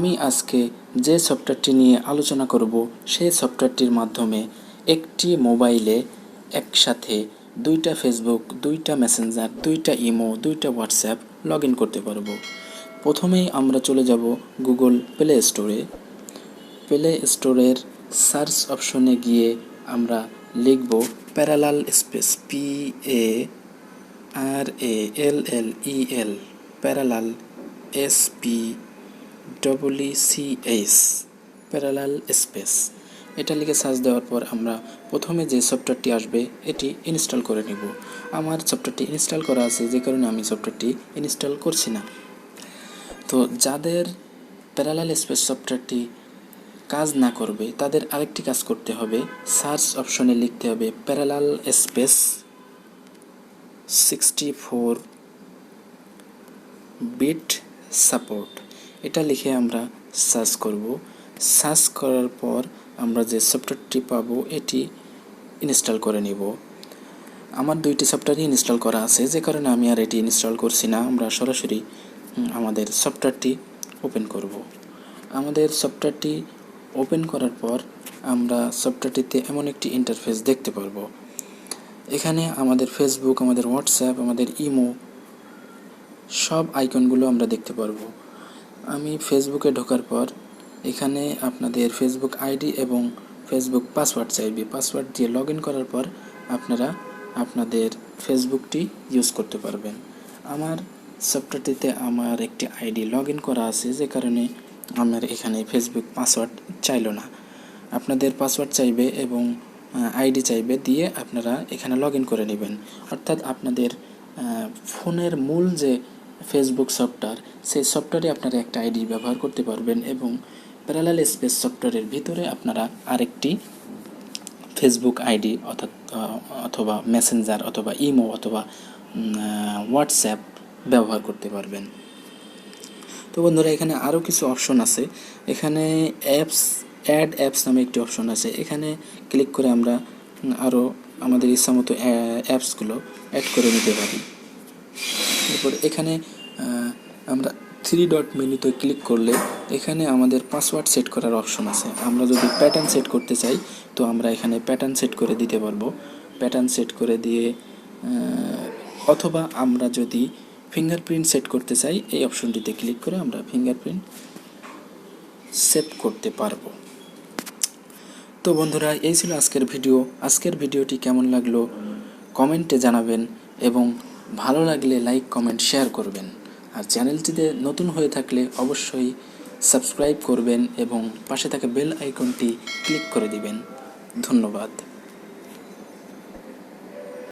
আমি আজকে যে সফটওয়্যারটি নিয়ে আলোচনা করব সেই সফটওয়্যারটির মাধ্যমে একটি মোবাইলে একসাথে দুইটা ফেসবুক, দুইটা মেসেঞ্জার, দুইটা ইমো, দুইটা হোয়াটসঅ্যাপ লগ ইন করতে পারবো। প্রথমেই আমরা চলে যাব গুগল প্লে স্টোরে। প্লে স্টোরের সার্চ অপশনে গিয়ে আমরা লিখব parallel space PARALLEL parallel SPEECH parallel space. এটা লিখে সার্চ দেওয়ার পর আমরা প্রথমে যে সফটওয়্যারটি আসবে এটি ইনস্টল করে নেব। আমার সফটওয়্যারটি ইনস্টল করা আছে, যে কারণে আমি সফটওয়্যারটি ইনস্টল করছি না। তো যাদের প্যারালাল স্পেস সফটওয়্যারটি কাজ না করবে তাদের আরেকটি কাজ করতে হবে, সার্চ অপশনে লিখতে হবে প্যারালাল স্পেস 64 বিট সাপোর্ট। এটা লিখে আমরা সার্চ করব। সার্চ করার পর আমরা যে সফটওয়্যারটি পাবো এটি ইনস্টল করে নিব। আমার দুইটি সফটওয়্যারই ইনস্টল করা আছে, যে কারণে আমি আর এটি ইনস্টল করছি না। আমরা সরাসরি আমাদের সফটওয়্যারটি ওপেন করব। আমাদের সফটওয়্যারটি ওপেন করার পর আমরা সফটওয়্যারটিতে এমন একটি ইন্টারফেস দেখতে পারবো। এখানে আমাদের ফেসবুক, আমাদের হোয়াটসঅ্যাপ, আমাদের ইমো সব আইকনগুলো আমরা দেখতে পারবো। আমি ফেসবুকে ঢোকার পর এখানে আপনাদের ফেসবুক আইডি এবং ফেসবুক পাসওয়ার্ড চাইবে। পাসওয়ার্ড দিয়ে লগ ইন করার পর আপনারা আপনাদের ফেসবুকটি ইউজ করতে পারবেন। আমার সফটওয়্যারটিতে আমার একটি আইডি লগ ইন করা আছে, যে কারণে আমার এখানে ফেসবুক পাসওয়ার্ড চাইলো না। আপনাদের পাসওয়ার্ড চাইবে এবং আইডি চাইবে, দিয়ে আপনারা এখানে লগ ইন করে নেবেন। অর্থাৎ আপনাদের ফোনের মূল যে ফেসবুক সফটওয়্যার, সেই সফটওয়্যারে আপনারা একটা আইডি ব্যবহার করতে পারবেন এবং প্যারালাল স্পেস সফটওয়্যারের ভিতরে আপনারা আরেকটি ফেসবুক আইডি অথবা মেসেঞ্জার অথবা ইমো অথবা হোয়াটসঅ্যাপ ব্যবহার করতে পারবেন। তো বন্ধুরা, এখানে আরও কিছু অপশন আছে। এখানে অ্যাড অ্যাপস নামে একটি অপশন আছে। এখানে ক্লিক করে আমরা আরও আমাদের ইচ্ছামতো অ্যাপসগুলো অ্যাড করে নিতে পারি। এরপর এখানে আমরা 3 ডট মেনুতে ক্লিক করলে এখানে আমাদের পাসওয়ার্ড সেট করার অপশন আছে। আমরা যদি প্যাটার্ন সেট করতে চাই তো আমরা এখানে প্যাটার্ন সেট করে দিতে পারবো। প্যাটার্ন সেট করে দিয়ে অথবা আমরা যদি ফিঙ্গারপ্রিন্ট সেট করতে চাই, এই অপশনটিতে ক্লিক করে আমরা ফিঙ্গারপ্রিন্ট সেভ করতে পারবো। তো বন্ধুরা, এই ছিল আজকের ভিডিও। আজকের ভিডিওটি কেমন লাগলো কমেন্টে জানাবেন এবং ভালো লাগলে লাইক, কমেন্ট, শেয়ার করবেন। আর চ্যানেলটিতে নতুন হয়ে থাকলে অবশ্যই সাবস্ক্রাইব করবেন এবং পাশে থাকা বেল আইকনটি ক্লিক করে দিবেন। ধন্যবাদ।